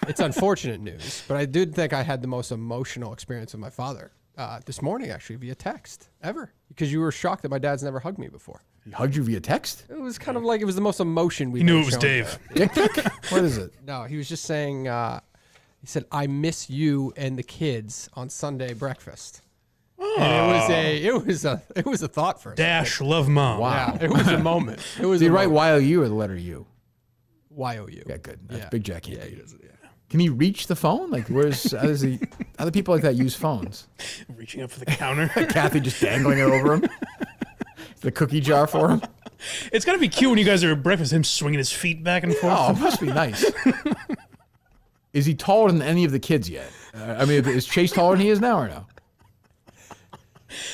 it's unfortunate news, but I did think I had the most emotional experience with my father this morning, actually, via text ever, because you were shocked that my dad's never hugged me before. He hugged you via text? It was kind of like it was the most emotion we. He knew it was Dave. Dick pic? What is it? No, he was just saying. He said, "I miss you and the kids on Sunday breakfast." And it was a thought for us. Dash, love mom. Wow. Yeah, it was a moment. It was. Did he a write moment. YOU or the letter U? YOU. Yeah, good. That's Yeah. Big Jack can't Yeah, do he it. does it. Yeah. Can he reach the phone? Like, how does he? Other people like that use phones. Reaching up for the counter. Kathy just dangling it over him. The cookie jar for him. It's got to be cute when you guys are at breakfast, him swinging his feet back and forth. Oh, it must be nice. Is he taller than any of the kids yet? I mean, is Chase taller than he is now or no?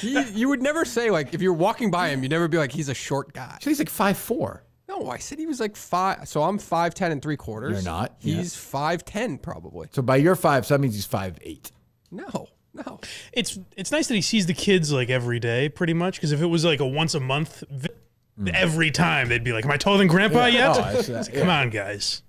You would never say, like, if you're walking by him, you'd never be like, he's a short guy. So he's like 5'4". No, I said he was like 5. So I'm 5'10 3/4. You're not? He's 5'10 probably. So by your 5, so that means he's 5'8". No. It's nice that he sees the kids like every day, pretty much. Because if it was like a once a month, every time they'd be like, "Am I taller than Grandpa yet?" Oh, I see. Come on, guys.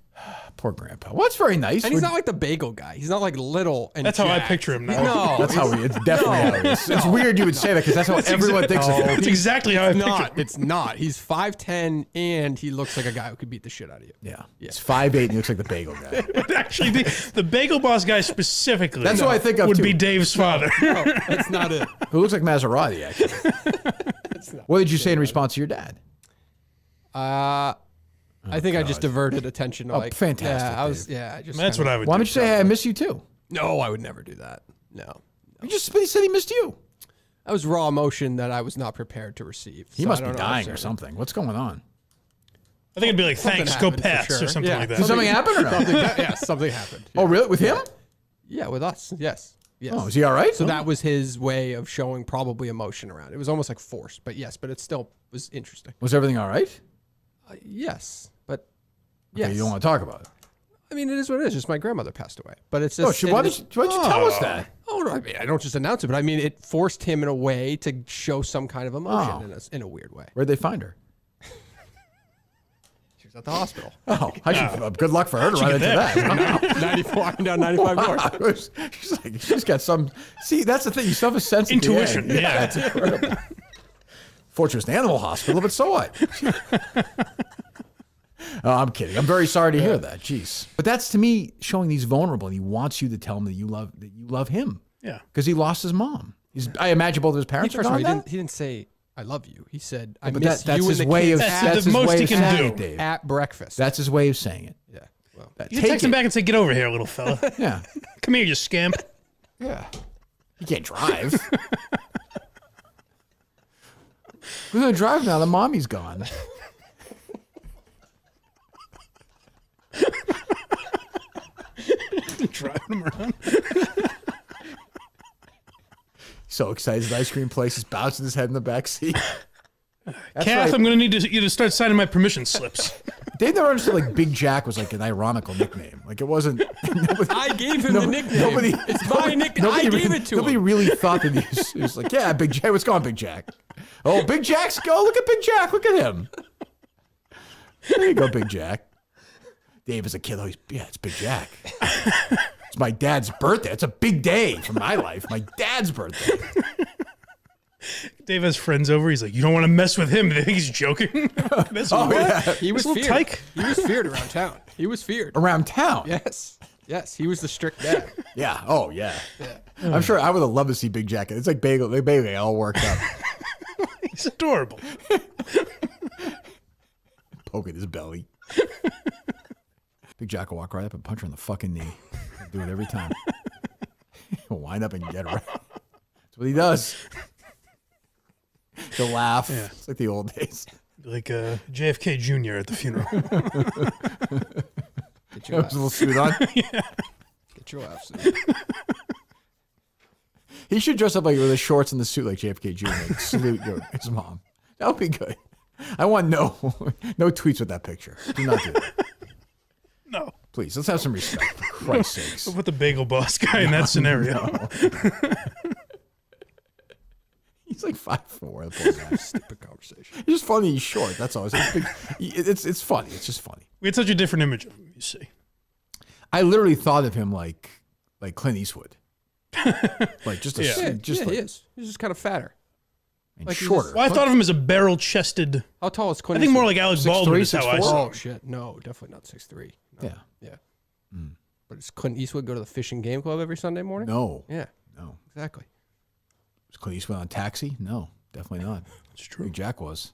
Poor Grandpa. Well, that's very nice. And he's not like the bagel guy. He's not like little and That's how I jacked. picture him now. No, That's how it's definitely how it is. It's weird you would say that because that's how everyone thinks of him. That's exactly how I picture him. It's not. He's 5'10 and he looks like a guy who could beat the shit out of you. Yeah. He's 5'8" and he looks like the bagel guy. Actually, the Bagel Boss guy specifically. That's what I think of, would too. be Dave's father. No, that's not it. Who looks like Maserati, actually. What did you say in response to your dad? I think I just diverted attention to like fantastic, Yeah, I was. Dave. Yeah, I just. That's what I would Why do. don't you say, hey, I miss you too? No, I would never do that. No, He said he missed you. that was raw emotion that I was not prepared to receive. He So must I be don't know, dying I'm or sorry. something. What's going on? I think it'd be like, thanks, go happened for Pats, sure. or something Yeah. like that. Did something happen or no? Yeah, something happened. Oh, really? With him? Yeah, with us. Yes. Yes. Oh, is he all right? So that was his way of showing probably emotion around it. It was almost like forced, but yes, but it still was interesting. Was everything all right? Yes, but Okay, yes. you don't want to talk about it. I mean, it is what it is. Just my grandmother passed away, but it's just. Why did you tell us that? Oh no! I mean, I don't just announce it, but I mean, it forced him in a way to show some kind of emotion in a weird way. Where'd they find her? She was at the hospital. Oh, good luck for her to run into that. 94, walking down 95 North. She's got some. See, that's the thing. You still have a sense of Intuition, the egg. yeah. That's incredible. Fortress Animal Hospital, but so what? Oh, I'm kidding. I'm very sorry to hear that. Jeez. But that's to me showing he's vulnerable and he wants you to tell him that you love him. Yeah. Because he lost his mom. I imagine both of his parents are First of all, gone now? he didn't say I love you. He said I But miss that's you his and the way of kids That's that's the his most way he of can saying do. it, Dave. at breakfast. That's his way of saying it. yeah. Well, You can text him back and say, "Get over here, little fella. Yeah. Come here, you scamp." Yeah. You can't drive. Who's gonna drive now? The mommy's gone. Driving him around. So excited. The ice cream place is bouncing his head in the back seat. That's Kath, right. I'm going to need you to start signing my permission slips. They never understood like Big Jack was like an ironical nickname. Like it wasn't. I gave him the nickname. It's my nickname. I gave it to Nobody him. really thought that he was like, yeah, Big Jack. What's going on, Big Jack? Oh, Big Jack's go. Look at Big Jack. Look at him. There you go, Big Jack. Dave is a kid. It's Big Jack. It's my dad's birthday. It's a big day for my life. My dad's birthday. Dave has friends over. He's like, "You don't want to mess with him." They think he's joking. He was little feared. tyke. He was feared around town. He was feared. Around town. Yes. Yes. He was the strict dad. Yeah. Oh, yeah. I'm sure I would have loved to see Big Jack. It's like Bagel. They basically all worked up. He's adorable. Poking his belly. Big Jack will walk right up and punch her in the fucking knee. He'll do it every time. He'll wind up and get her. That's what he does. He'll laugh. Yeah. It's like the old days. Like JFK Jr. at the funeral. Get your Have a little suit on. Get your ass. He should dress up like with the shorts and the suit like JFK Jr. Like, salute his mom. That would be good. I want no tweets with that picture. Do not do that. No. Please, let's have some respect, for Christ's sakes. We'll put the Bagel Boss guy in that scenario. He's like 5'4". The poor guy. Stupid conversation. It's just funny he's short. That's all. It's funny. It's just funny. We had such a different image of him, you see. I literally thought of him like Clint Eastwood. Like just a Yeah. just yeah, like he is. He's just kind of fatter. and like he's shorter. Well, I thought of him as a barrel-chested. How tall is I Clint think more Eastwood? like Alec 6'3", Baldwin is how I 6'4"? saw Oh him. shit, no, definitely not 6'3". No. Yeah. Yeah. But does Clint Eastwood go to the Fishing Game Club every Sunday morning? No. Yeah, No. exactly. Was Clint Eastwood on Taxi? No, definitely not. It's true. Big Jack was.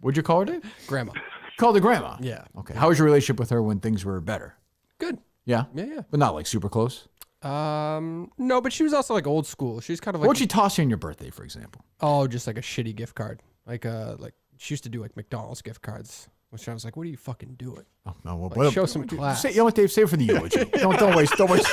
What'd you call her, Dave? Grandma. Called her grandma. Yeah. Okay. How was your relationship with her when things were better? Good. Yeah. Yeah, But not like super close. yeah. No, but she was also like old school. She's kind of like What'd she toss you on your birthday, for example? oh, just like a shitty gift card. Like she used to do like McDonald's gift cards, which I was like, what are you fucking doing? Oh no! Well, Like, show some class. Say, you know what, Dave? Save it for the eulogy. don't waste. Don't waste.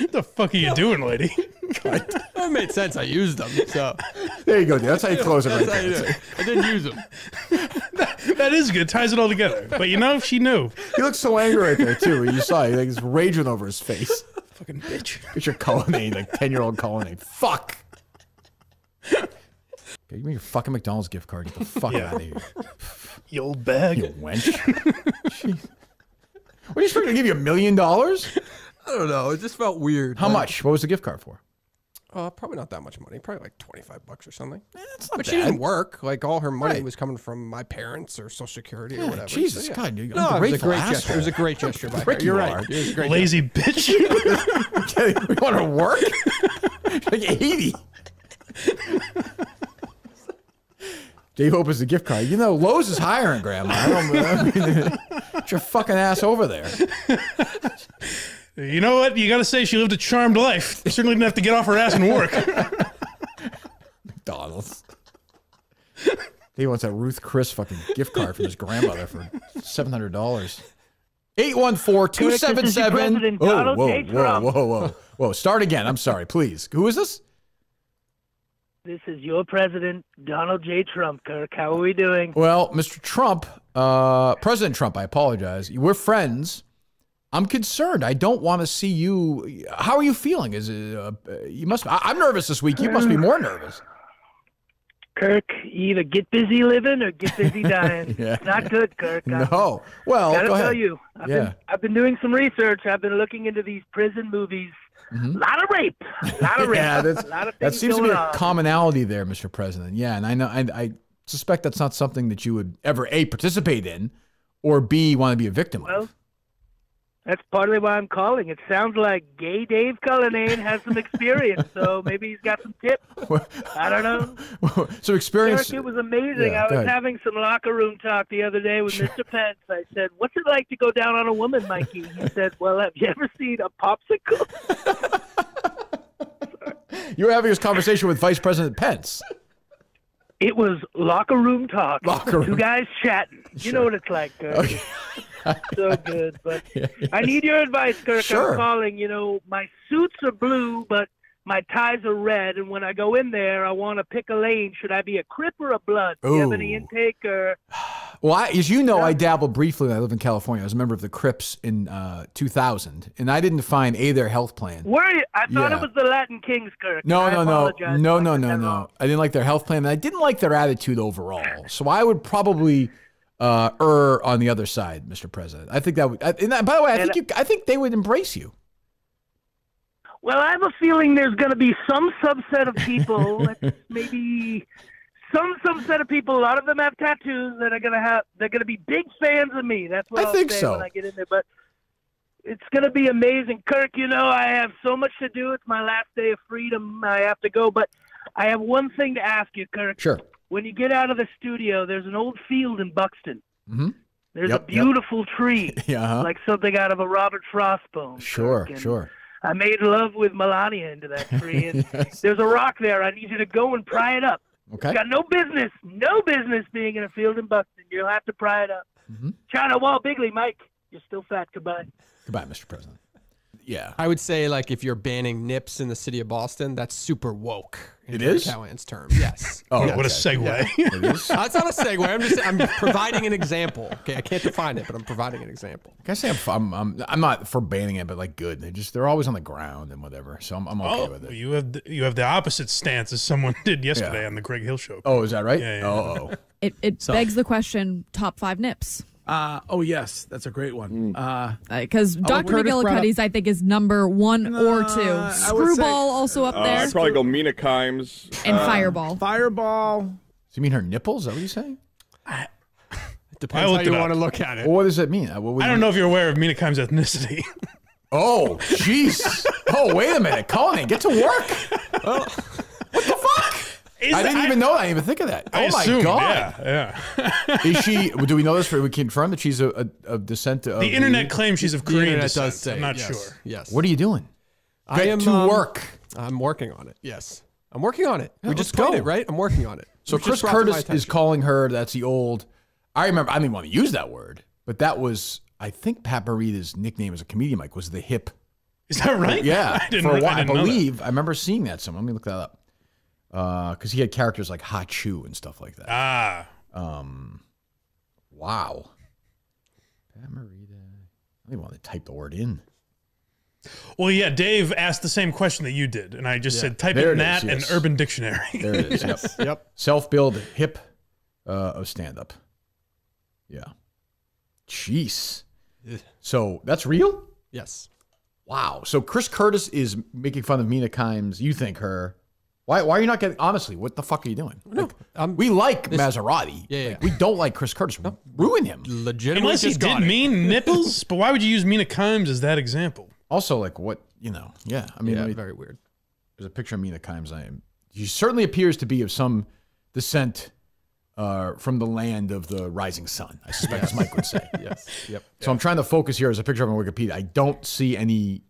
What the fuck are you doing, lady? That made sense. I used them, so There you go, Dave. That's how you close it right that's how you do there. it. I didn't use them. That is good. Ties it all together. But you know, she knew. He looks so angry right there too. You saw it. Like he's raging over his face. Fucking bitch. It's your Cullinane, like 10-year-old Cullinane. Fuck. Okay, give me your fucking McDonald's gift card. Get the fuck Yeah. out of here, You old bag. you wench. Jeez. What are you expecting to give you $1 million? How I don't know. It just felt weird. much? What was the gift card for? Probably not that much money. Probably like $25 or something. It's not But bad. she didn't work. Like all her money Right. was coming from my parents or Social Security or Yeah, whatever. Jesus, So, yeah. God, you're No, it was a ungrateful great gesture. asshole. It was a great gesture by her. Prick You're you right. are. It was a great Lazy bitch. You want to work? Like 80. Dave opens the gift card. You know, Lowe's is hiring, Grandma. I mean, get your fucking ass over there. You know what? You got to say she lived a charmed life. Certainly didn't have to get off her ass and work. McDonald's. He wants that Ruth Chris fucking gift card from his grandmother for $700. 814-277. President Donald J. Trump. Whoa. Start again. I'm sorry, please. Who is this? This is your president, Donald J. Trump, Kirk. How are we doing? Well, Mr. Trump, President Trump, I apologize. We're friends. I'm concerned. I don't want to see you. How are you feeling? Is it? You must. I'm nervous this week. You must be more nervous. Kirk, you either get busy living or get busy dying. Yeah. It's not good, Kirk. No. Well, Gotta go tell ahead. you, Yeah. I've been doing some research. I've been looking into these prison movies. A lot of rape. A lot of rape. Yeah, a lot of that things seems to be going a on. commonality there, Mr. President. Yeah, and I know, I suspect that's not something that you would ever A, participate in, or B, want to be a victim Well, of. that's partly why I'm calling. It sounds like gay Dave Cullinane has some experience, so maybe he's got some tips. I don't know. So experience. Eric, it was amazing. Yeah, I go was ahead. having some locker room talk the other day with Mr. Pence. I said, "What's it like to go down on a woman, Mikey?" He said, "Well, have you ever seen a popsicle?" You were having this conversation with Vice President Pence. It was locker room talk. Locker room. Two guys chatting. You know what it's like, Kirk. Okay. So good. But I need your advice, Kirk. Sure. I'm calling. You know, my suits are blue, but my ties are red. And when I go in there, I want to pick a lane. Should I be a Crip or a Blood? Do you have any Ooh. intake or? Well, as you know, I dabbled briefly when I lived in California. I was a member of the Crips in 2000, and I didn't find their health plan. Were you? I thought Yeah. it was the Latin Kings, Kirk. No. I apologize if I got that No. wrong. I didn't like their health plan, and I didn't like their attitude overall. So I would probably err on the other side, Mr. President. I think that would. And by the way, I think they would embrace you. Well, I have a feeling there's going to be some subset of people, maybe some subset of people. A lot of them have tattoos that are going to have. They're going to be big fans of me. That's what I I'll think say so. when I get in there. But it's going to be amazing, Kirk. You know, I have so much to do. It's my last day of freedom. I have to go, but I have one thing to ask you, Kirk. Sure. When you get out of the studio, there's an old field in Buxton. Mm-hmm. There's Yep, a beautiful tree, Yeah. like something out of a Robert Frost poem. Sure. Kirk, and Sure. I made love with Melania into that tree, and Yes. there's a rock there. I need you to go and pry it up. Okay. It's got no business being in a field in Buxton. You'll have to pry it up. Mhm. China Wall Bigley, Mike, you're still fat. Goodbye. Goodbye, Mr. President. Yeah. I would say like if you're banning nips in the city of Boston, that's super woke. It is? Callahan's term. Yes. Oh, What a segue. It is. That's not a segue. I'm providing an example. Okay, I can't define it, but I'm providing an example. I say I'm not for banning it, but like good. They're always on the ground and whatever. So I'm okay with it. You have the opposite stance as someone did yesterday on the Greg Hill show. Oh, is that right? Yeah. Oh. It begs the question: top 5 nips. Oh yes, that's a great one. Because Dr. Curtis brought McGillicuddy's, I think, is number 1 or 2. I would say- Screwball also up there, I'd probably go Mina Kimes. and Fireball. Fireball. So you mean her nipples? Is that what you're saying? It depends how looked you it up. want to look at it. Well, what does that mean? What would I don't know if you're aware of Mina Kimes' ethnicity. Oh, jeez. Oh, wait a minute. Colin, get to work. What the fuck? I didn't even know that. I didn't even think of that. I Oh, my assumed, God. Yeah. Is she, do we know this? We confirm that she's a descent of The internet claims she's of The Korean internet descent. does say. I'm not yes, sure. Yes. What are you doing? I Get am to work. I'm working on it. Yes. I'm working on it. We let's just played go. it, right? I'm working on it. So It just Chris brought to my Curtis is attention. calling her, that's the old, I remember, I didn't want to use that word, but that was, I think Pat Morita's nickname as a comedian, Mike, was the hip. Is that right? Yeah. I didn't, for a while. I didn't know that. believe, I remember seeing that somewhere. Let me look that up. Because he had characters like Hot Chew and stuff like that. Ah. Wow. Pat Morita. I don't even want to type the word in. Well, yeah, Dave asked the same question that you did, and I just said type There in it that is, and yes. Urban Dictionary. There it is. Yep. Yep. Self-build hip of stand-up. Yeah. Jeez. So that's real? Yes. Wow. So Chris Curtis is making fun of Mina Kimes. You think her. Why are you not getting, honestly, what the fuck are you doing? No. We like Maserati. Yeah, yeah. Like, we don't like Chris Curtis. Ruin him. Legitimately Unless he just got did it. mean nipples, but why would you use Mina Kimes as that example? Also, like what, yeah. I mean, Yeah, let me- very weird. there's a picture of Mina Kimes. She certainly appears to be of some descent from the land of the rising sun, I suspect, as Mike would say. Yes. Yep. So I'm trying to focus here as a picture of her on Wikipedia. I don't see any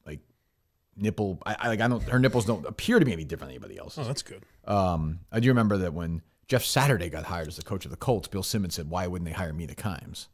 like nipple. I don't. Her nipples don't appear to be any different than anybody else's. Oh, that's good. I do remember that when Jeff Saturday got hired as the coach of the Colts, Bill Simmons said, "Why wouldn't they hire Mina Kimes?"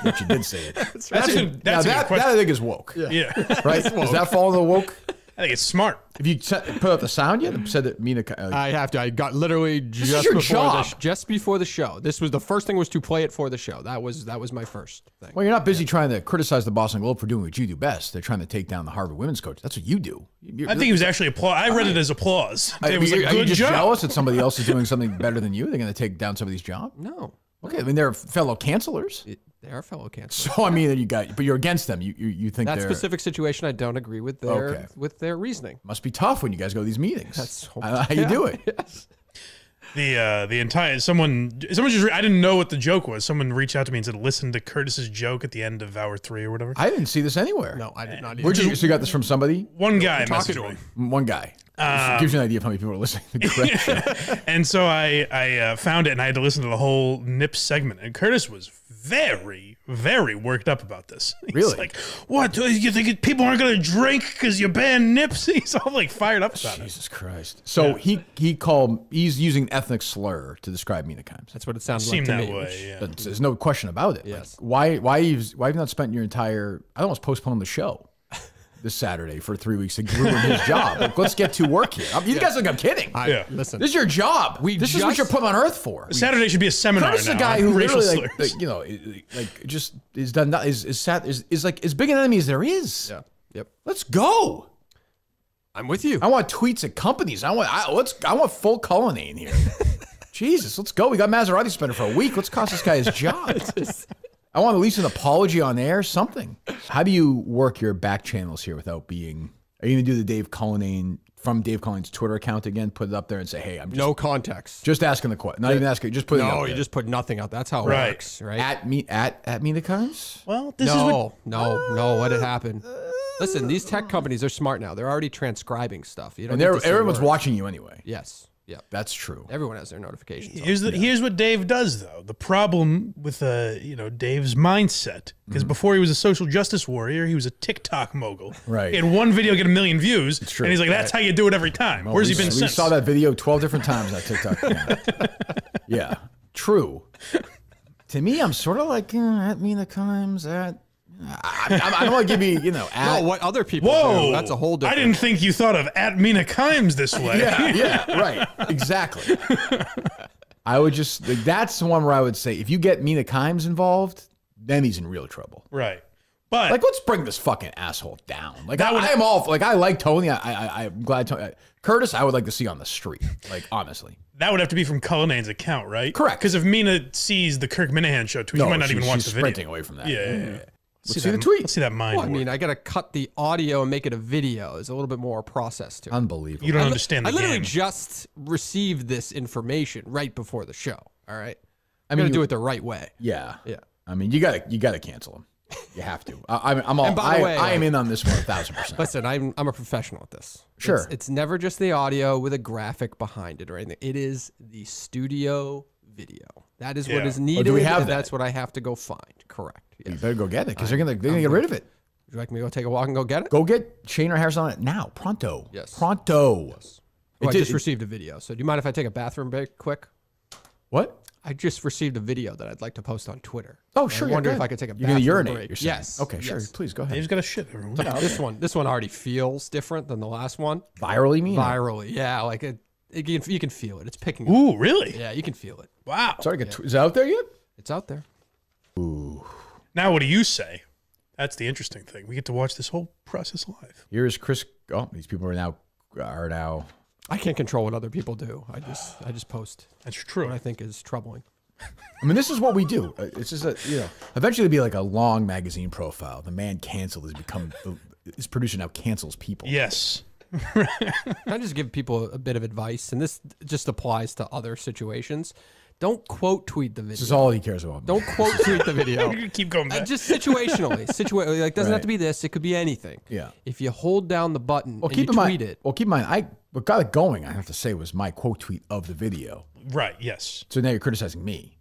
Which you did say it. That's a good Now that question. I think is woke. Yeah. Right? Does that fall in the woke? I think it's smart. If you put out the sound yet, said that Mina. I have to. I got literally is just your before job. just before the show. This was the first thing was to play it for the show. That was my first thing. Well, you're not busy trying to criticize the Boston Globe for doing what you do best. They're trying to take down the Harvard women's coach. That's what you do. I think it was actually applause. I read it as applause. It was are a you good just job. jealous that somebody else is doing something better than you? They're going to take down somebody's job? No, Okay, I mean they're fellow cancelers. they are fellow cancers. So I mean but you're against them. You think That they're specific situation, I don't agree with their reasoning. must be tough when you guys go to these meetings. That's I don't know how you do it. Yes. The entire someone just I didn't know what the joke was. Someone reached out to me and said, "Listen to Curtis's joke at the end of hour 3 or whatever." I didn't see this anywhere. No, I did not. Where'd you, so you got this from somebody? One guy talking messaged to me. One guy. Gives you an idea of how many people are listening to Greg Show. And so I found it and I had to listen to the whole Nip segment. And Curtis was very, very worked up about this. He's Really? like, what? Do you think people aren't going to drink because you banned Nips? He's all like fired up about it. Jesus Christ. So he's using ethnic slur to describe Mina Kimes. That's what it sounds Seemed like to that me. way, yeah. But there's no question about it. Yes. Like, why have you not spent your entire? I almost postponed the show this Saturday for 3 weeks to ruin his job. Like, let's get to work here. You guys think I'm kidding? Yeah. Listen, This is your job. This is what just- you're put on Earth for. Saturday should be a seminar Curtis is now. a guy who racial literally, slurs. just is done. Is like as big an enemy as there is. yeah, yep. Let's go. I'm with you. I want tweets at companies. I want full Cullinane here. Jesus, let's go. We got Maserati suspended for a week. Let's cost this guy his job. I want at least an apology on air, something. How do you work your back channels here without being? Are you gonna do the Dave Cullinane from Dave Culliнаne's Twitter account again? Put it up there and say, "Hey, I'm No context. just asking the question. Not even asking. Just put it up No, there. you just put nothing out. That's how it Right. works, right? at Mina Kimes. Well, this is what No. What had happened? Listen, these tech companies are smart now. They're already transcribing stuff. You don't And need to say everyone's words. watching you anyway. Yes. Yep. That's true. Everyone has their notifications. on. Here's what Dave does though. The problem with Dave's mindset, because before he was a social justice warrior, he was a TikTok mogul. Right. He had one video get 1 million views, true. and he's like, "That's how you do it every time." Where's he been we since? saw that video 12 different times on TikTok. Yeah, true. To me, I'm sort of like at Mina Kimes. I don't want to give you, No, what other people Whoa, do, that's a whole different. I didn't think you thought of at Mina Kimes this way. yeah, right. Exactly. I would just, like, that's the one where I would say, if you get Mina Kimes involved, then he's in real trouble. Right. But Like, let's bring this fucking asshole down. Like, That would- I am all, like, I like Tony. I'm glad Tony. Curtis, I would like to see on the street. Like, honestly. that would have to be from Cullinane's account, right? Correct. Because if Mina sees the Kirk Minahan show tweet, she might not even watch she's the video. sprinting away from that. Yeah. Let's see the tweet. Let's see that mind Well, I work. mean, I got to cut the audio and make it a video. There's a little bit more process to it. Unbelievable. You don't understand the I literally game. just received this information right before the show. All right. I I'm mean, going to do it the right way. Yeah. Yeah. I mean, you gotta cancel him. You have to. I'm all. And by the way, I am in on this one 1,000%. Listen, I'm a professional at this. Sure. It's never just the audio with a graphic behind it or anything. It is the studio video. That is what Yeah. is needed. do we have and that? That's what I have to go find. Correct. You Yes. better go get it because they're gonna get rid of it. Would you like me to go take a walk and go get it? Go get Shane or Harris on it now, pronto. Yes. Pronto. Oh, I did- just received a video. So do you mind if I take a bathroom break quick? What? I just received a video that I'd like to post on Twitter. Oh, And sure. I yeah, wonder go if ahead. I could take a You're gonna bathroom urinate. break. You're saying. Yes. Okay, sure. Yes. Please go ahead. Dave's got a shit everyone. This one already feels different than the last one. Virally mean? Virally, yeah, like you can feel it. It's picking up. Ooh, really? Yeah, you can feel it. Wow. Sorry, is it out there yet? It's out there. Now, what do you say? That's the interesting thing. We get to watch this whole process live. Here's Chris. Oh, these people are now. I can't control what other people do. I just post That's what true. I think is troubling. I mean, this is what we do. It's just eventually it'll be like a long magazine profile. The man canceled has become. His producer now cancels people. Yes. Can I just give people a bit of advice? And this just applies to other situations. Don't quote tweet the video. This is all he cares about. Don't quote tweet the video. You keep going back. Just situationally. Like doesn't have Right. to be this. It could be anything. Yeah. If you hold down the button Well, and you keep in mind. tweet it, Well, keep in mind. What got it going, I have to say, was my quote tweet of the video. Right, yes. So now you're criticizing me.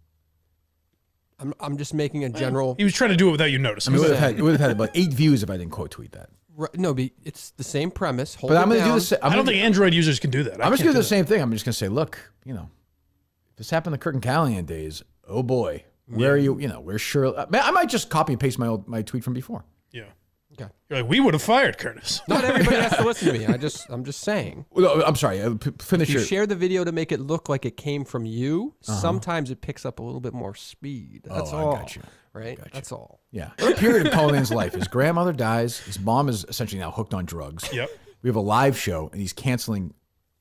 I'm just making a general. He was trying to do it without you I noticing. mean, it would have had about 8 views if I didn't quote tweet that. No, it's the same premise. Hold But it I'm going to do down. the same. I don't think Android users can do that. I'm just going to do the same thing. I'm just going to say, look, if this happened the Kirk and Callahan days, oh boy, where are you? Where's Shirley? I might just copy and paste my tweet from before. Yeah. Okay. You're like, we would have fired Curtis. Not everybody has to listen to me. I'm just saying. Well, no, I'm sorry. Finish If you your. share the video to make it look like it came from you, sometimes it picks up a little bit more speed. That's I all. got you. Right? That's all. Yeah. A period of Cullinan's life. His grandmother dies. His mom is essentially now hooked on drugs. Yep. We have a live show, and he's canceling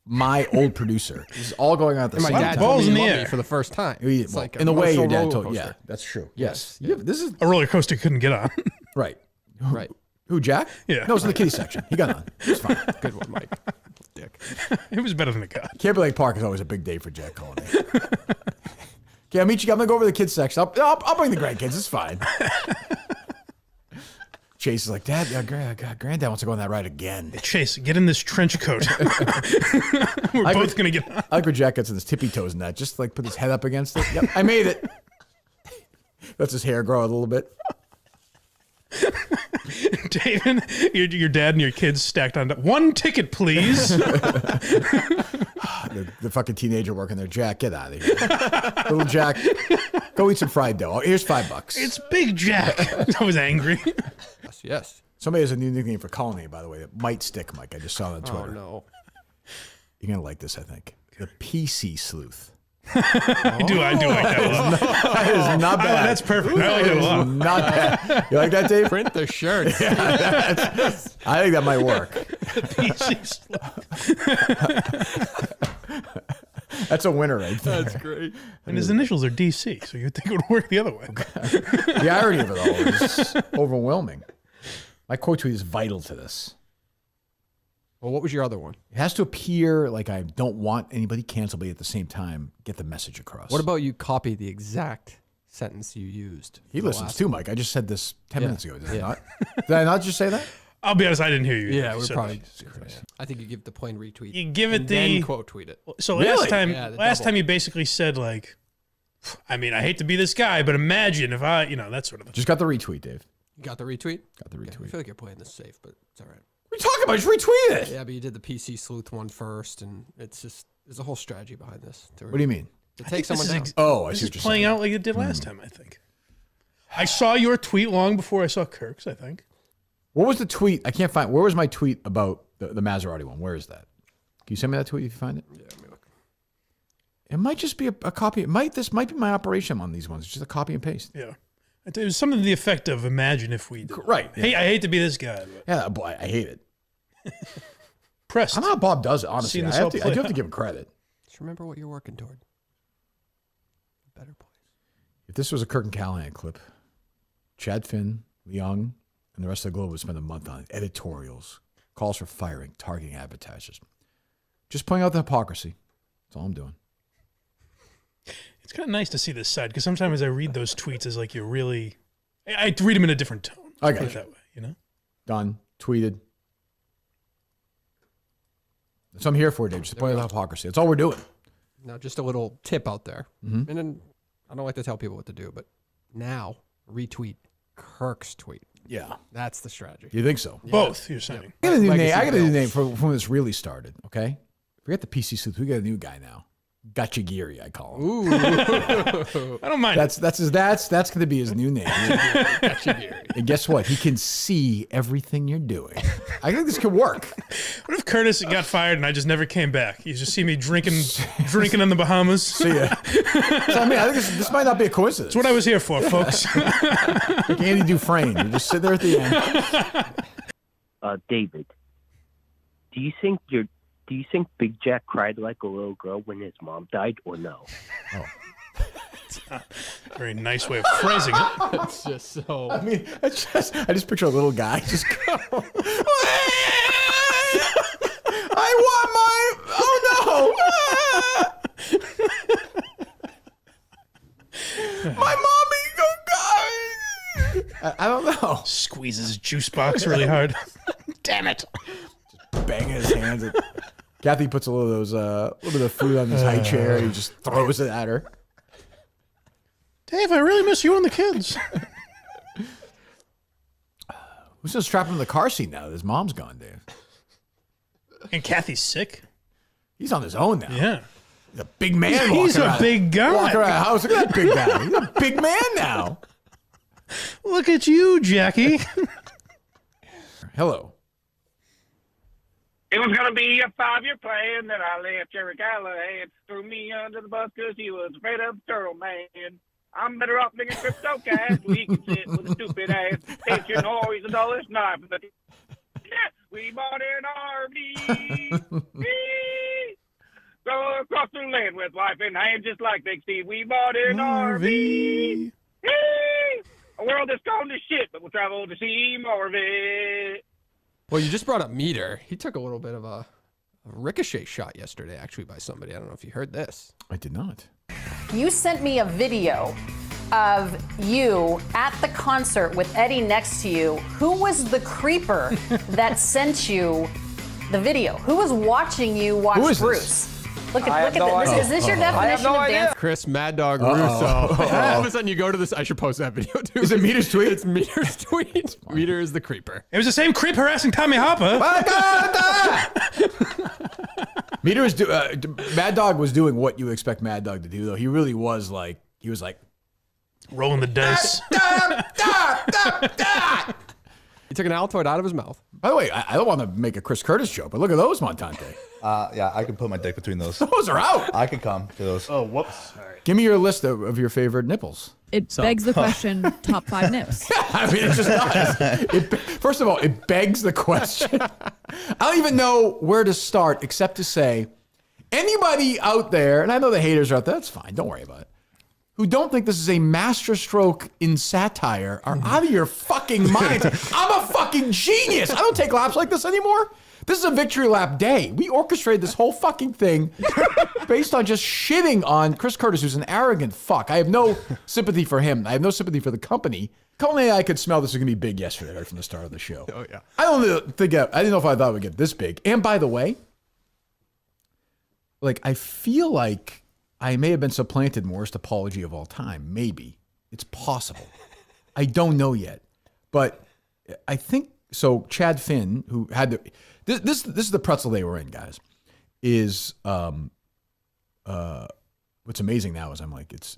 my old producer. This is all going on at the And my same dad time. balls told me in he the loved me air. for the first time. It's like in the way your dad emotional told. roller Yeah, that's true. Yes. Yeah, this is A roller coaster couldn't get on. right. Right. Who, Jack? Yeah. No, it's in the kiddie section. He got on. It's fine. Good one, Mike. Dick. It was better than it got. Camper Lake Park is always a big day for Jack Cullinan. Okay, I'll meet you. I'm gonna go over to the kids section. I'll bring the grandkids. It's fine. Chase is like, Dad, Granddad wants to go on that ride again. Chase, get in this trench coat. We're both going to get on. I like where Jack gets in his tippy toes and that. Just like put his head up against it. Yep, I made it. Lets his hair grow a little bit. David, your dad and your kids stacked on. One ticket, please. The fucking teenager working there. Jack, get out of here. Little Jack, go eat some fried dough. Here's $5. It's Big Jack. I was angry. Yes. Somebody has a new nickname for Cullinan, by the way. That might stick, Mike. I just saw it on Oh, Twitter. no. You're gonna like this, I think. The PC sleuth. I do like that a lot. That is not bad. That's perfect. I like it a lot. Not bad. You like that, Dave? Print the shirt. I think that might work. That's a winner right there. That's great. And his initials are DC, so you'd think it would work the other way. The irony of it all is overwhelming. My quote tweet is vital to this. Well, what was your other one? It has to appear like I don't want anybody canceled, but at the same time, get the message across. What about you copy the exact sentence you used? He for the listens last too, Mike. I just said this 10 minutes ago. Did I Yeah. not? Did I not just say that? I'll be honest, I didn't hear you. Yeah, You we're said probably. that. I think you give the plain retweet. You give it and the then quote tweet it. So Really? Yeah, the last double. time you basically said like, I mean, I hate to be this guy, but imagine if I, that sort of thing. Just got the retweet, Dave. You got the retweet? Got the Okay, I retweet. feel like you're playing this safe, but it's all right. What are you talking about? Just retweet it. Yeah, but you did the PC sleuth one first, and there's a whole strategy behind this. What do you mean? To take someone This down. is Oh, I This see is what you're playing saying. out like it did last time, I think. I saw your tweet long before I saw Kirk's, I think. What was the tweet? I can't find. Where was my tweet about the Maserati one? Where is that? Can you send me that tweet if you find it? Yeah, let me look. It might just be a copy. This might be my operation on these ones. It's just a copy and paste. Yeah. It was something to the effect of imagine if we did. Right. Hey, I hate to be this guy. But Yeah, boy, I hate it. pressed. I don't know how Bob does it, honestly. Seen I this all do play have to out. give him credit. Just remember what you're working toward. A better place. If this was a Kirk and Callahan clip, Chad Finn, Young, and the rest of the globe would spend a month on it. Editorials, calls for firing, targeting advertisers. Just pointing out the hypocrisy. That's all I'm doing. It's kind of nice to see this side because sometimes I read those tweets as like you're really. I read them in a different tone. I Put got it you. that way, you know. Done. Tweeted. That's what I'm here for, Dave. Just point out the hypocrisy. That's all we're doing. Now, just a little tip out there. Mhm. And then I don't like to tell people what to do, but now retweet Kirk's tweet. Yeah. That's the strategy. You think so? Both, you're saying. I got a new name. Legacy I got a new Bills. name from when this really started. Okay. Forget the PC sleuth. We got a new guy now. Gotcha Geary, I call him. Ooh. I don't mind. That's going to be his new name. And guess what? He can see everything you're doing. I think this could work. What if Curtis got fired and I just never came back? You just see me drinking in the Bahamas. See ya. So I mean, I think this might not be a coincidence. That's what I was here for, folks. Like Andy Dufresne. You just sit there at the end. David, do you think Big Jack cried like a little girl when his mom died, or no? Very nice way of phrasing it. It's just so. I mean, I just picture a little guy just go. I want my. Oh no! My mommy go. I don't know. Squeezes his juice box really hard. Damn it. Banging his hands. Kathy puts a little of those, little bit of food on his high chair. And he just throws it at her. Dave, I really miss you and the kids. Who's gonna strap him in the car seat now that his mom's gone, Dave? And Kathy's sick. He's on his own now. Yeah. He's a big man. He's walking a around- big guy. Walking around the house. Look at that big guy. He's a big man now. Look at you, Jackie. Hello. It was going to be a 5-year plan that I left Jerry Callahan. Threw me under the bus because he was afraid of the turtle man. I'm better off making crypto cash. We can sit with a stupid ass. Take your noise, $1 knife. We bought an RV. Go across the land with wife and hand just like Big Steve. We bought an RV. A world that's gone to shit, but we'll travel to see more of it. Well, you just brought up Meter. He took a little bit of a ricochet shot yesterday, actually, by somebody. I don't know if you heard this. I did not. You sent me a video of you at the concert with Eddie next to you. Who was the creeper that sent you the video? Who was watching you watch Who is Bruce? this? Look at this. Is this your definition of dance? Chris Mad Dog Russo. All of a sudden, you go to this. I should post that video too. Is it Meter's tweet? It's Meter's tweet. Meter is the creeper. It was the same creep harassing Tommy Hopper. Meter is Mad Dog was doing what you expect Mad Dog to do, though. He really was like, rolling the dice. He took an Altoid out of his mouth. By the way, I don't want to make a Chris Curtis joke, but look at those, Montante. Yeah, I can put my dick between those. Those are out. I can come to those. Oh, whoops. Give me your list of your favorite nipples. It begs the question, top 5 nips. I mean, it just does. First of all, it begs the question. I don't even know where to start except to say, anybody out there, and I know the haters are out there, that's fine, don't worry about it, who don't think this is a masterstroke in satire are out of your fucking minds. I'm a fucking genius. I don't take laps like this anymore. This is a victory lap day. We orchestrated this whole fucking thing based on just shitting on Chris Curtis, who's an arrogant fuck. I have no sympathy for him. I have no sympathy for the company. Colin and I could smell this was going to be big yesterday, right from the start of the show. Oh, yeah. I didn't know if I thought it would get this big. And by the way, like, I feel like I may have been supplanted worst apology of all time. Maybe. It's possible. I don't know yet. But I think, so Chad Finn, who had the, this is the pretzel they were in, guys, is, what's amazing now is I'm like, it's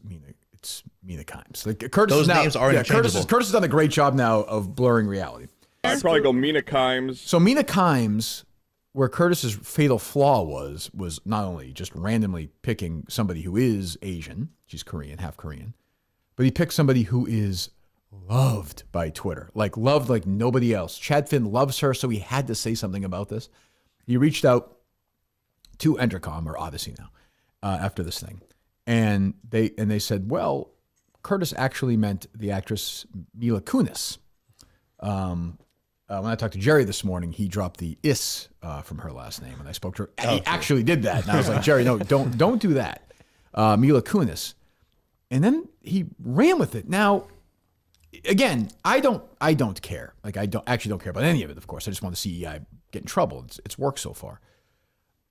it's Mina Kimes. Like Curtis Those is now, names are interchangeable. Curtis has done a great job now of blurring reality. I'd probably go Mina Kimes. So Mina Kimes, where Curtis's fatal flaw was not only just randomly picking somebody who is Asian, she's Korean, half Korean, but he picked somebody who is loved by Twitter, loved like nobody else. Chad Finn loves her, so he had to say something about this. He reached out to Entercom, or Odyssey now, after this thing, and they said, well, Curtis actually meant the actress Mila Kunis. When I talked to Jerry this morning, he dropped the is from her last name, and I spoke to her. He actually did that, and I was like, Jerry, no, don't do that. Mila Kunis, and then he ran with it. Now, again, I don't care. Like, I don't care about any of it. Of course, I just want to see EI get in trouble. It's worked so far.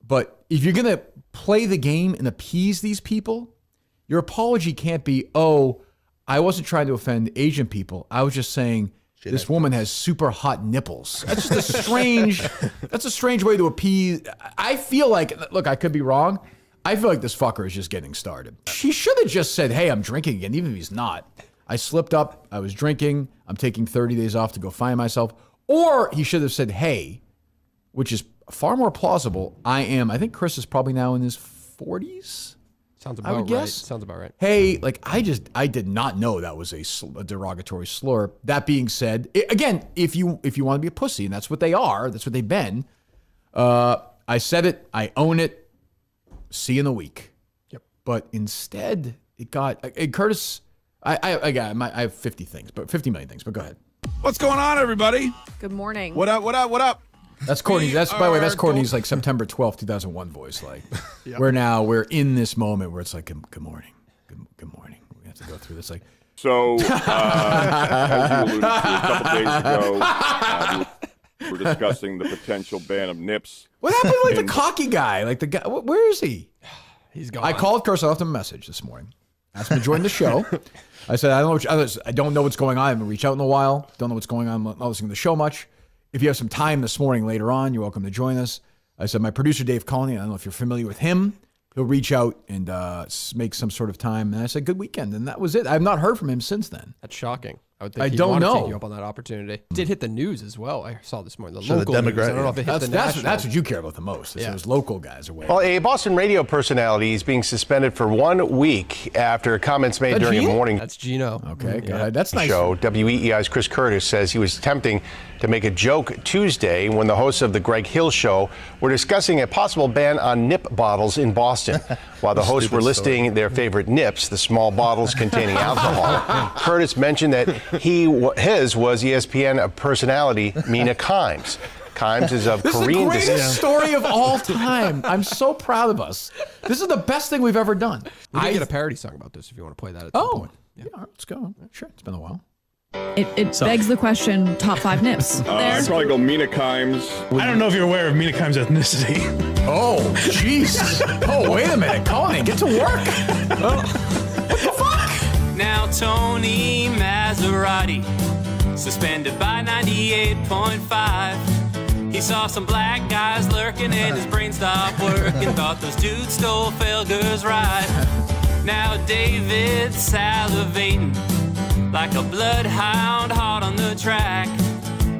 But if you're gonna play the game and appease these people, your apology can't be, oh, I wasn't trying to offend Asian people. I was just saying. This woman has super hot nipples. That's just that's a strange way to appease. I feel like, look, I could be wrong. I feel like this fucker is just getting started. She should have just said, hey, I'm drinking again, even if he's not. I slipped up. I was drinking. I'm taking 30 days off to go find myself. Or he should have said, hey, which is far more plausible. I think Chris is probably now in his 40s. Sounds about right. Sounds about right. Hey, like I did not know that was a derogatory slur. That being said, again, if you want to be a pussy, and that's what they are, that's what they've been. I said it. I own it. See you in a week. Yep. But instead, it got Curtis. I have 50 million things. But go ahead. What's going on, everybody? Good morning. What up? That's Courtney. By the way, that's Courtney's like September 12th, 2001 voice. Like, yep. We're in this moment where it's like, good morning. Good morning. We have to go through this. Like, so, as you alluded to a couple days ago, we were discussing the potential ban of nips. What happened to the cocky guy? Like the guy, where is he? He's gone. I called Curtis. I left him a message this morning. Asked him to join the show. I said, I don't know what's going on. I haven't reached out in a while. Don't know what's going on. I'm not listening to the show much. If you have some time this morning later on, you're welcome to join us. I said, my producer, Dave Cullen, I don't know if you're familiar with him. He'll reach out and make some sort of time. And I said, good weekend. And that was it. I've not heard from him since then. That's shocking. I would think he'd want to take you up on that opportunity. It did hit the news as well. I saw this morning. The local news. I don't know if it hit the national. That's what you care about the most. Is those local guys away. Well, a Boston radio personality is being suspended for 1 week after comments made during a morning. That's Gino. Okay, good. That's nice. Show. WEEI's Chris Curtis says he was attempting to make a joke Tuesday when the hosts of the Greg Hill Show were discussing a possible ban on nip bottles in Boston. While the hosts were listing their favorite nips, the small bottles containing alcohol, Curtis mentioned that his was ESPN personality Mina Kimes. Kimes is of Korean descent. This is the greatest story of all time. I'm so proud of us. This is the best thing we've ever done. I get a parody song about this if you want to play that at some point. Yeah, all right, let's go. Sure, it's been a while. It begs the question, top 5 nips. I'd probably go Mina Kimes. I don't know if you're aware of Mina Kimes' ethnicity. Oh, jeez. Oh, wait a minute. Colin, get to work. What the fuck? Now Tony Maserati, suspended by 98.5. He saw some black guys lurking and his brain stopped working. Thought those dudes stole Felger's ride. Now David's salivating like a bloodhound hot on the track.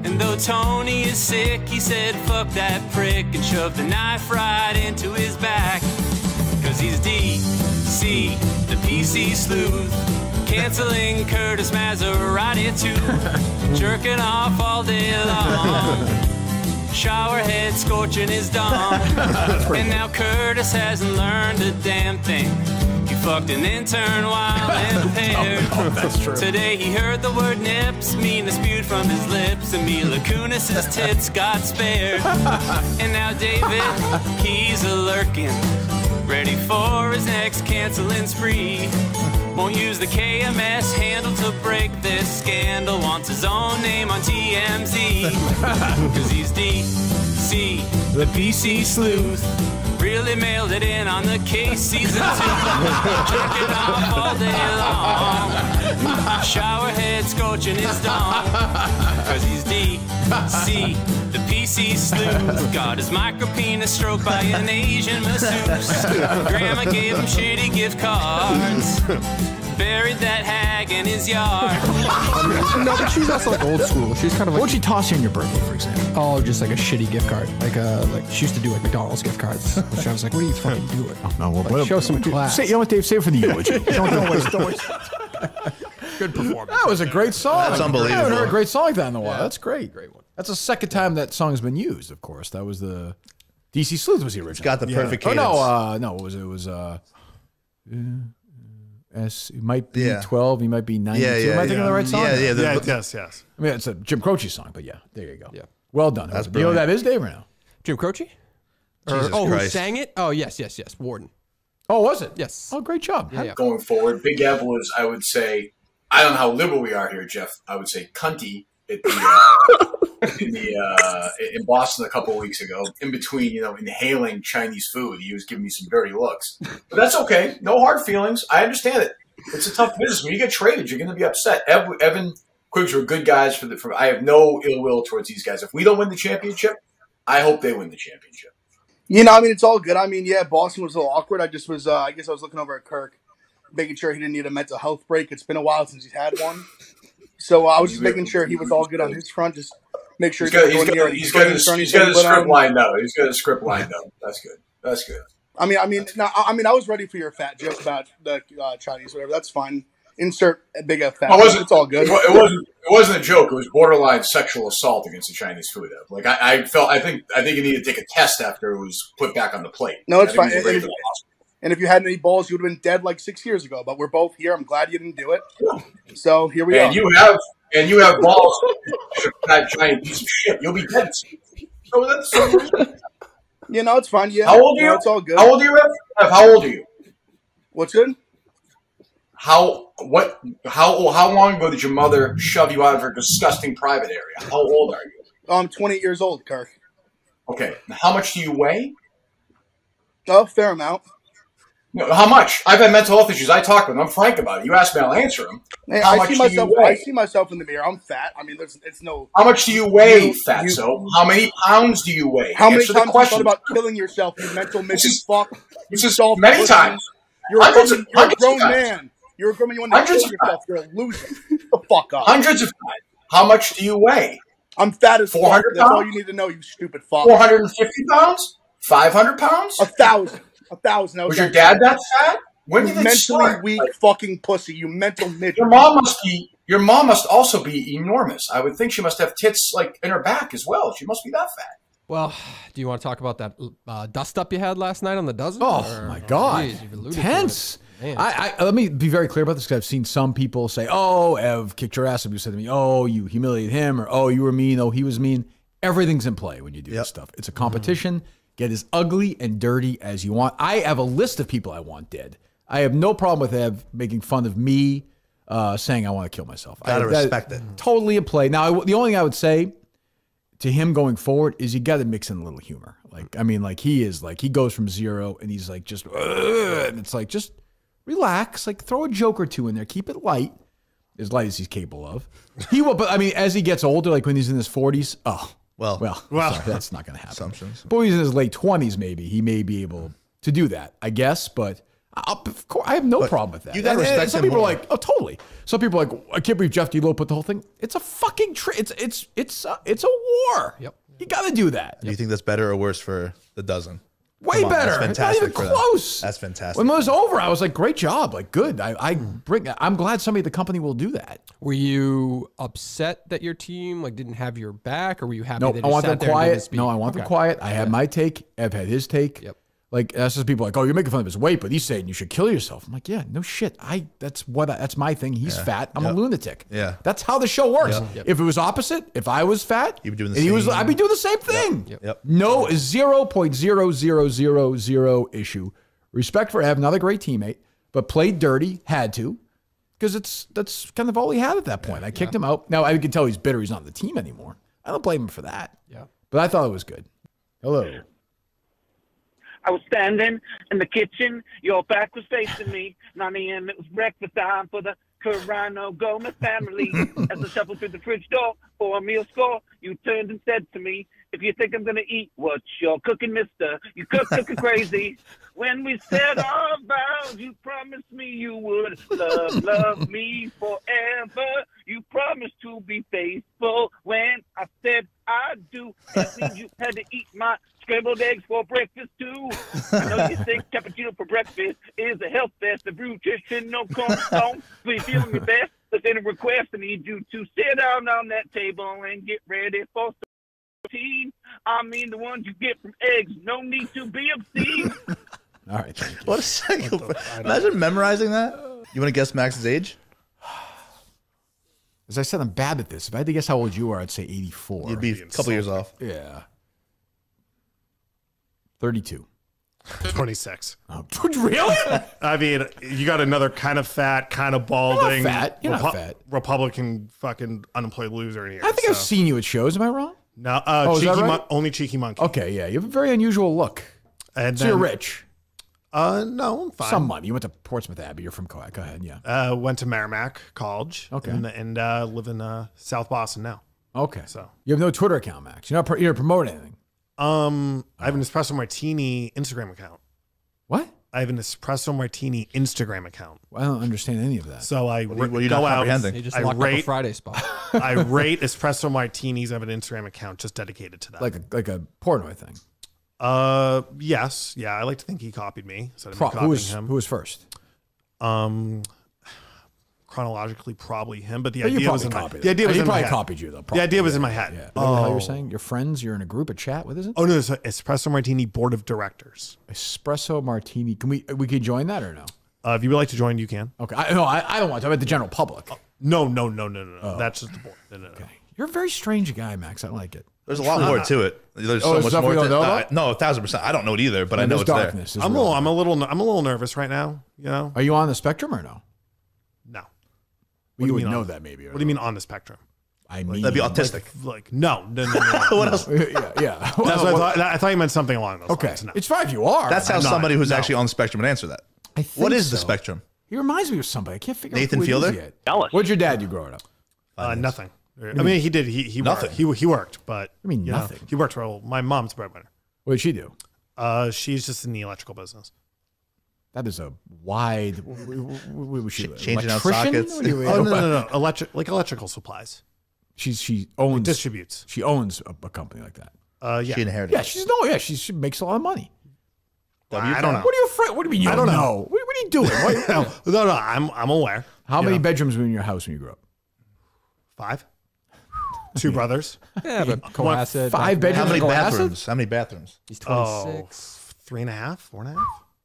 And though Tony is sick, he said fuck that prick and shoved the knife right into his back. Cause he's DC, the PC sleuth, canceling Curtis Maserati too, jerking off all day long, shower head scorching his dong. And now Curtis hasn't learned a damn thing. He fucked an intern while impaired. That's true. Today he heard the word nips, Mina spewed from his lips, and Mila Kunis's tits got spared. And now David, he's a lurking, ready for his next canceling spree. Won't use the KMS handle to break this scandal. Wants his own name on TMZ. Cause he's DC, the PC sleuth. Really mailed it in on the case season 2. Jerking off all day long. Shower head scorching his dong. Cause he's DC, the PC sleuth. Got his micro penis stroked by an Asian masseuse. Grandma gave him shitty gift cards. buried that hag in his yard. No, but she's also like old school. She's kind of like. What'd she toss you on your birthday, for example? Oh, just like a shitty gift card. Like she used to do like McDonald's gift cards. Which I was like, what are you fucking doing? Oh, no, well, Like, show some class. You know what, Dave? Save it for the eulogy. don't waste. Good performance. That was a great song. That's unbelievable. I haven't heard a great song like that in a while. Yeah. That's great. Great one. That's the second time that song has been used, of course. That was the DC Sleuth was the original. It's got the perfect Oh, cadence. no, it was it might be 12, you might be 92. Am I thinking of the right song? Yes. I mean, it's a Jim Croce song, but yeah, there you go. Yeah. Well done. That's you know who that is, Dave, or no? Jim Croce? Jesus who Christ. sang it? Oh, yes. Warden. Oh, was it? Yes. Oh, great job. Yeah. Going forward, Big Ev was, I would say, I don't know how liberal we are here, Jeff. I would say cunty at in Boston a couple of weeks ago. In between, inhaling Chinese food, he was giving me some dirty looks. But that's okay. No hard feelings. I understand it. It's a tough business. When you get traded, you're going to be upset. Evan, Quiggs were good guys I have no ill will towards these guys. If we don't win the championship, I hope they win the championship. It's all good. Boston was a little awkward. I just was, I guess I was looking over at Kirk, making sure he didn't need a mental health break. It's been a while since he's had one. So I was just making sure he was all good on his front. Just make sure he's got his script lined up. He's got a script lined up. That's good. I was ready for your fat joke about the Chinese, whatever. That's fine. Insert a big fat. It's all good. It wasn't a joke. It was borderline sexual assault against the Chinese food. Like I think you need to take a test after it was put back on the plate. No, it's fine. And if you had any balls, you would have been dead like 6 years ago. But we're both here. I'm glad you didn't do it. So here we are. And you have balls, that giant piece of shit. You'll be dead. So that's. It's fine. Yeah. How old are you? It's all good. How old are you, Ev? How old are you? What's good? How long ago did your mother shove you out of her disgusting private area? How old are you? I'm 28 years old, Kirk. Okay. Now, how much do you weigh? Oh, fair amount. No, how much? I've had mental health issues. I talk with them. I'm frank about it. You ask me, I'll answer them. Hey, How I much see do you myself. weigh? I see myself in the mirror. I'm fat. It's no. How much do you weigh, fatso? How many pounds do you weigh? How many Answer times the have you question. thought about killing yourself, you mental midget fuck? This is many times. You're a Hundreds grown, of- you're a hundreds of grown times. man. You're a grown man. You want to Hundreds kill of yourself. You're a loser. Get the fuck up. Hundreds of times. How much do you weigh? I'm fat as fuck. 400 That's all pounds? you need to know, you stupid fuck. 450 pounds? 500 pounds? 1,000. Was your dad that fat? When did it mentally start? weak fucking pussy? You mental midget. Your mom must also be enormous. I would think she must have tits like in her back as well. She must be that fat. Well, do you want to talk about that dust up you had last night on the dozen? Oh, my God. Geez, you've alluded to Intense. it. Man. Let me be very clear about this because I've seen some people say, oh, Ev kicked your ass. Some people said to me, oh, you humiliated him, or oh, you were mean, oh, he was mean. Everything's in play when you do this stuff. It's a competition. Get as ugly and dirty as you want. I have a list of people I want dead. I have no problem with Ev making fun of me, saying I want to kill myself. Gotta respect it. Totally in play. Now, the only thing I would say to him going forward is you got to mix in a little humor. He goes from zero and he's like just, and it's like, just relax, like throw a joke or two in there, keep it light as he's capable of. He will, but I mean, as he gets older, like when he's in his 40s, sorry, that's not going to happen. Assumptions. But when he's in his late 20s, maybe he may be able to do that, I guess. But of course, I have no problem with that. You gotta respect some him people are more. like, oh, totally. Some people are like, I can't believe Jeff D'Lo put the whole thing. It's a fucking it's a war. Yep. You got to do that. Do you think that's better or worse for the dozen? Way Come on, better. That's It's not fantastic even for them. close. That's fantastic. When it was over, I was like, great job. Like, good. I'm glad somebody at the company will do that. Were you upset that your team didn't have your back, or were you happy No, they I just want sat them there and did the quiet. speech? No, I want them quiet. I had my take. Ev had his take. Yep. Like, that's just people like, oh, you're making fun of his weight, but he's saying you should kill yourself. I'm like, yeah, no shit. That's my thing. He's fat. I'm a lunatic. Yeah. That's how the show works. Yep. If it was opposite, if I was fat, You'd be doing the and he was, same. I'd be doing the same thing. Yep. No, 0.0000 issue. Respect for Ev, another great teammate, but played dirty, had to, because that's kind of all he had at that point. I kicked him out. Now, I can tell he's bitter he's not on the team anymore. I don't blame him for that. Yeah. But I thought it was good. Hello. I was standing in the kitchen, your back was facing me, 9 a.m. it was breakfast time for the Carano Gomez family. As I shuffled through the fridge door for a meal score, You turned and said to me, if you think I'm gonna eat what you're cooking, mister, you cooking crazy. When we said our vows, you promised me you would love me forever. You promised to be faithful when I said I do. That means you had to eat my scrambled eggs for breakfast too. I know you think cappuccino for breakfast is a health fest of nutrition, no cornerstone. So you feeling your best? Let's send a request. I need you to sit down on that table and get ready for protein. I mean the ones you get from eggs. No need to be obscene. All right. Thank you. What a psycho. Imagine memorizing that. You want to guess Max's age? As I said, I'm bad at this. If I had to guess how old you are, I'd say 84. You'd be a couple years off. Yeah. 32. 26. Oh, really? I mean, you got another kind of fat, kind of balding, You're not fat. You're not fat. Republican fucking unemployed loser in here. I think I've seen you at shows. Am I wrong? No, is that right? Only Cheeky Monkey. Okay, yeah. You have a very unusual look. And so you're rich. No, I'm fine. Some money. You went to Portsmouth Abbey. You're from Coag. Go ahead, yeah. Went to Merrimack College. Okay. And live in South Boston now. Okay. So you have no Twitter account, Max. You're not promoting anything. I have an Espresso Martini Instagram account. What? I have an Espresso Martini Instagram account. Well, I don't understand any of that. So I What are you go not out. comprehending? They just I locked up a rate Friday spot. I rate espresso martinis. I have an Instagram account just dedicated to that. Like a Portnoy thing. Yes, yeah. I like to think he copied me. So Who was first? Chronologically, probably him. But the But you idea was probably in my copied the idea him. was He in my probably head. copied you, though, The idea was probably, in my yeah, head. yeah. What the hell you're saying? Your friends? You're in a group, a chat? What is it? Oh no, it's Espresso Martini Board of Directors. Espresso Martini. Can we could join that or no? If you would like to join, you can. Okay. I don't want to. I'm at the general public. No. That's just the board. No. Okay. You're a very strange guy, Max. I don't like it. There's a lot more to it. There's so there's much stuff more we to don't know it. about? No, 1,000%. I don't know it either, but I know There's it's darkness. there. There's I'm a little nervous right now. You know. Are you on the spectrum or no? No. Well, you would mean know on- that maybe. What do you mean on the spectrum? I mean, That'd be autistic. Like no. What else? Yeah. That's what I thought you meant something along those Okay. lines. No. It's fine if you are. That's how I'm not. somebody who's No. actually on the spectrum would answer that. I think What is the so. spectrum? He reminds me of somebody. I can't figure Nathan out who it is Fielder? yet. What'd your dad do growing up? Nothing. I mean, he did. He Nothing. Worked. He worked, but I mean, you know, nothing. he worked for my mom's breadwinner. What did she do? She's just in the electrical business. That is a wide. What was she? Changing out electrician? sockets. What do you- Oh no! Electrical supplies. She owns Distributes. She owns a company like that. Yeah. She inherited. Yeah, she makes a lot of money. I don't know. What are you afraid? What do you mean you I don't don't know? know. What are you doing? No. I'm aware. How You many know, bedrooms were in your house when you grew up? 5. 2 brothers. Yeah, but Cohasset. 5 bedrooms. How many and Cohasset? bathrooms? How many bathrooms? He's 26. 3.5, 4.5.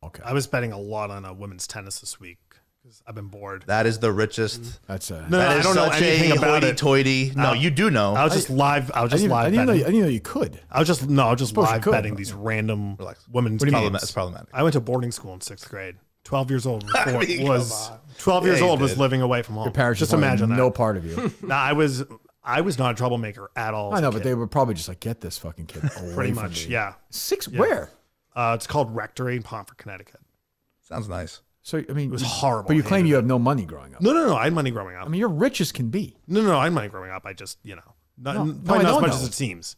Okay. I was betting a lot on women's tennis this week because I've been bored. That is the richest. That's No, that I is don't know such anything a about it. hoity-toity. No, you do know. I was just live. I was just live I didn't betting. know you could. I was just Suppose you live could. betting these random women's What do you games. mean? It's problematic. I went to boarding school in 6th grade. 12 years old I mean, was come on. 12 years Yeah, you old was did. living away from home. Your parents just just wanted imagine that. no part of you. No, I was not a troublemaker at all. I as know, a but kid. they were probably just like, get this fucking kid away Pretty from much, me. yeah. 6 Yeah. where? It's called Rectory in Pomfret, Connecticut. Sounds nice. So I mean, It was horrible. But you claim Hated you it. have no money growing up. No. I had money growing up. I mean, you're rich as can be. No, I had money growing up. I just, not, No, probably I not as don't much know. as it seems.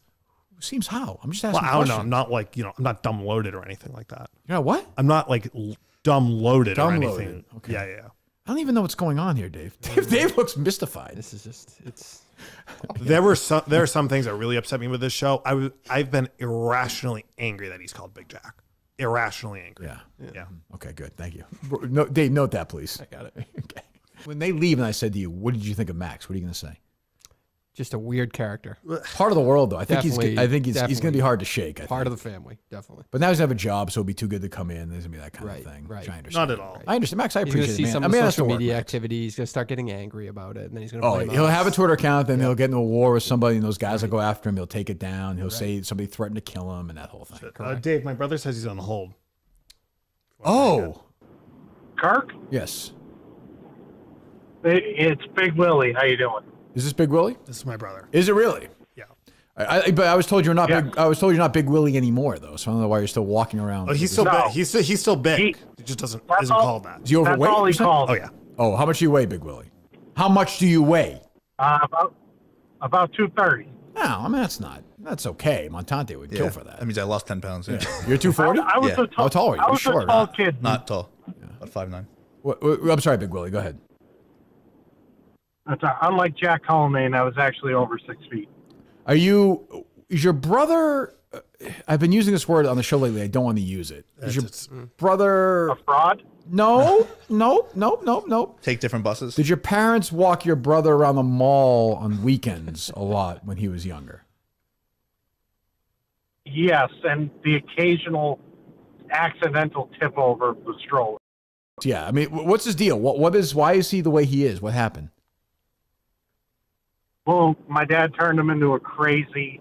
Seems how? I'm just Well, asking I don't know. questions. I'm not like, I'm not dumb loaded or anything like that. You know what? I'm not like dumb loaded or Dumb anything. loaded. Okay. Yeah. I don't even know what's going on here, Dave. Dave looks mystified. This is just it's. There are some things that really upset me with this show. I've been irrationally angry that he's called Big Jack. Irrationally angry. Yeah. Okay, good. Thank you. No, Dave, note that, please. I got it. Okay. When they leave and I said to you, what did you think of Max? What are you going to say? Just a weird character. Part of the world, though. I think he's Definitely- he's going to be hard to shake. I Part think. of the family, definitely. But now he's going to have a job, so it'll be too good to come in. There's going to be that kind of thing. Right. Which I understand. Not at all. I understand. Max, I He's going appreciate to see it, man. some I of mean, the that's social the work, media Max. activity. He's going to start getting angry about it, and then he's going to Oh, blame he'll us. have a Twitter account, then he'll get into a war with somebody, and those guys will go after him. He'll take it down. He'll say somebody threatened to kill him, and that whole thing. Dave, my brother says he's on hold. Oh. Kirk? Yes. It's Big Willie. How you doing? Is this Big Willie? This is my brother. Is it really? Yeah. But I was told you're not Yeah. big. I was told you're not Big Willie anymore, though. So I don't know why you're still walking around. Oh, he's still big. He's still big. He just isn't called that. Is he overweight? That's all he you said? called. Oh yeah. Oh, how much do you weigh, Big Willie? How much do you weigh? About 230. No, I mean that's okay. Montante would kill for that. That means I lost 10 pounds. Yeah. You're 240. I was a How tall are you? I was You're short. a tall kid. Not tall. About 5'9". I'm sorry, Big Willie. Go ahead. Unlike Jack Cullinane, I was actually over 6 feet. Is your brother? I've been using this word on the show lately. I don't want to use it. Is your brother a fraud? No. Take different buses. Did your parents walk your brother around the mall on weekends a lot when he was younger? Yes, and the occasional accidental tip over of the stroller. Yeah, I mean, what's his deal? Why is he the way he is? What happened? Well, my dad turned him into a crazy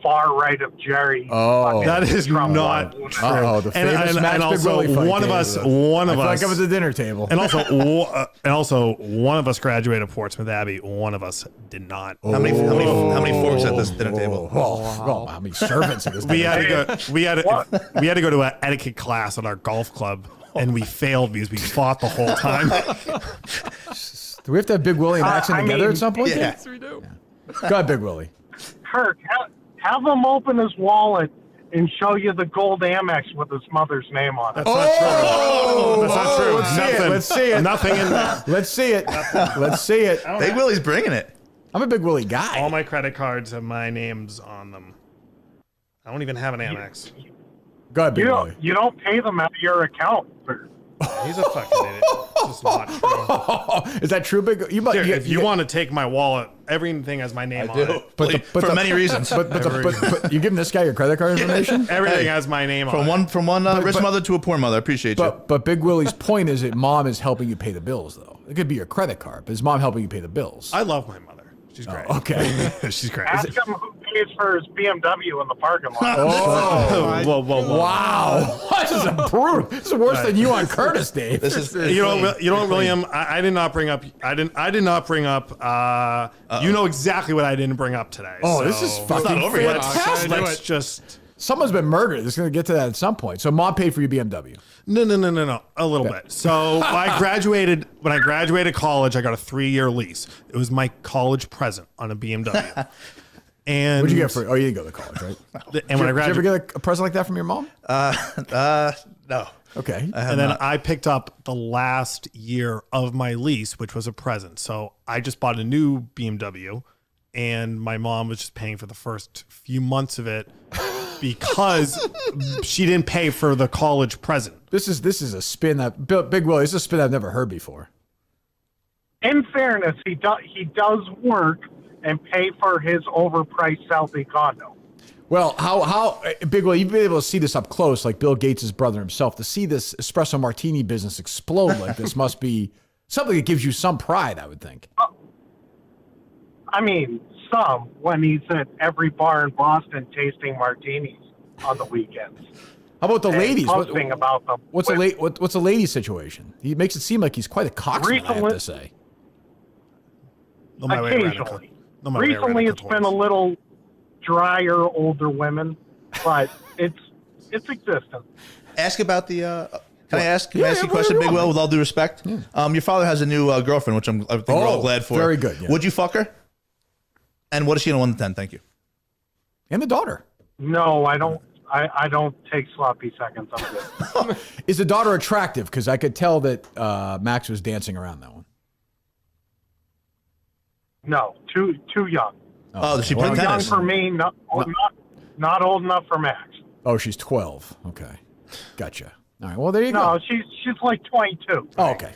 far right of Jerry. Oh, that is not true. The famous and also one of us, like I was at the dinner table, and also one of us graduated Portsmouth Abbey. One of us did not. How many forks at this dinner table? How many servants at this we dinner had to go. We had to go to an etiquette class at our golf club, and we failed because we fought the whole time. Do we have to have Big Willie and Axon together at some point? Yeah. Yes, we do. Go ahead, Big Willie. Kirk, have him open his wallet and show you the gold Amex with his mother's name on it. That's not true. Let's see it. Nothing in there. Let's see it. Let's see it. Big Willie's bringing it. I'm a Big Willie guy. All my credit cards have my names on them. I don't even have an Amex. Go ahead, Big Willie. You don't pay them out of your account. He's a fucking idiot. It's just not true. Is that true, Big? If you want to take my wallet, everything has my name on it. But for many reasons. But you giving this guy your credit card information? Everything has my name on it. From one rich mother to a poor mother. I appreciate you. But Big Willie's point is that mom is helping you pay the bills, though. It could be your credit card, but is mom helping you pay the bills? I love my mother. She's great. Okay. She's great. Ask him who pays for his BMW in the parking lot. Oh, whoa. Wow. This is brutal. This is worse than you on Curtis, Dave. This is you know what, William? I did not bring up. I did not bring up. You know exactly what I didn't bring up today. Oh, so this is fucking not over yet. Let's just. Someone's been murdered. It's going to get to that at some point. So mom paid for your BMW. No. A little bit. So when I graduated college, I got a 3-year lease. It was my college present on a BMW. And what'd you get for? Oh, you didn't go to college, right? And when I graduated, did you ever get a present like that from your mom? No. Okay. And then I picked up the last year of my lease, which was a present. So I just bought a new BMW, and my mom was just paying for the first few months of it because she didn't pay for the college present. This is a spin that Big Willie. This is a spin I've never heard before. In fairness, he does work and pay for his overpriced Southie condo. Well, how Big Willie, you've been able to see this up close, like Bill Gates' brother himself. To see this espresso martini business explode like this must be something that gives you some pride, I would think. I mean, when he's at every bar in Boston tasting martinis on the weekends. How about the ladies? Posting about them. What's a lady situation? He makes it seem like he's quite a coxswain, I have to say. Occasionally. Recently, it's been a little drier, older women, but it's existent. Ask about the. Can I ask you a question, Big Will, with all due respect? Yeah. Your father has a new girlfriend, which I think we're all glad for. Very good. Yeah. Would you fuck her? And what is she in a 1 to 10? Thank you. And the daughter. No, I don't. I don't take sloppy seconds. I'm good. Is the daughter attractive? Because I could tell that Max was dancing around that one. No, too young. Oh, she played too young tennis. for me. Not old enough for Max. Oh, she's 12. Okay, gotcha. All right. Well, there you go. No, she's like 22. Oh, okay.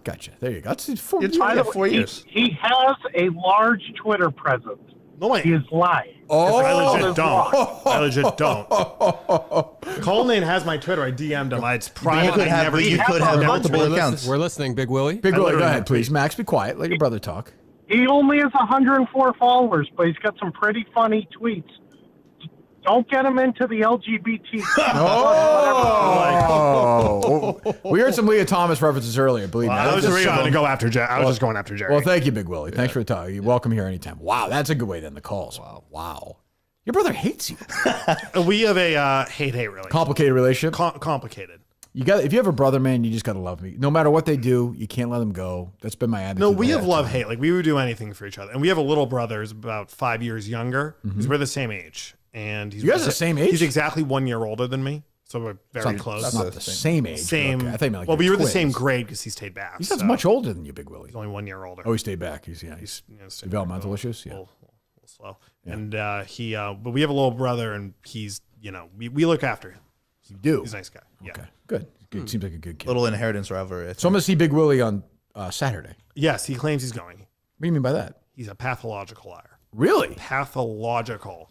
Gotcha. There you go. That's 4 years. By the way, 4 years. He has a large Twitter presence. No way. He is lying. Oh, I legit don't. Coleman has my Twitter. I DM'd him. It's private. You could have multiple accounts. We're listening, Big Willie. Big Willie, go ahead, please. Max, be quiet. Let your brother talk. He only has 104 followers, but he's got some pretty funny tweets. Don't get him into the LGBT. We heard some Leah Thomas references earlier. Believe me. I was just trying to go after Jerry. I was just going after Jerry. Well, thank you, Big Willie. Thanks for the talk. You're welcome here anytime. Wow, that's a good way to end the calls. Wow. Your brother hates you. We have a hate relationship. Complicated relationship. Complicated. if you have a brother, man, you just gotta love me. No matter what they do, you can't let them go. That's been my attitude. No, we have love-hate. Like, we would do anything for each other. And we have a little brother who's about 5 years younger. Because we're the same age. And he's You guys are the same age? He's exactly 1 year older than me. So we're very close. That's not the same age. Same. Okay. I think like well, we you're were the same twins. grade because he stayed back. He sounds much older than you, Big Willie. He's only 1 year older. Oh, he stayed back. He's developmental issues. Yeah. A little slow. Yeah. And but we have a little brother, and he's, we look after him. You do. He's a nice guy. Yeah. Okay. Good. Seems like a good kid. Little inheritance rivalry. So I'm gonna see Big Willie on Saturday. Yes, he claims he's going. What do you mean by that? He's a pathological liar. Really? Pathological.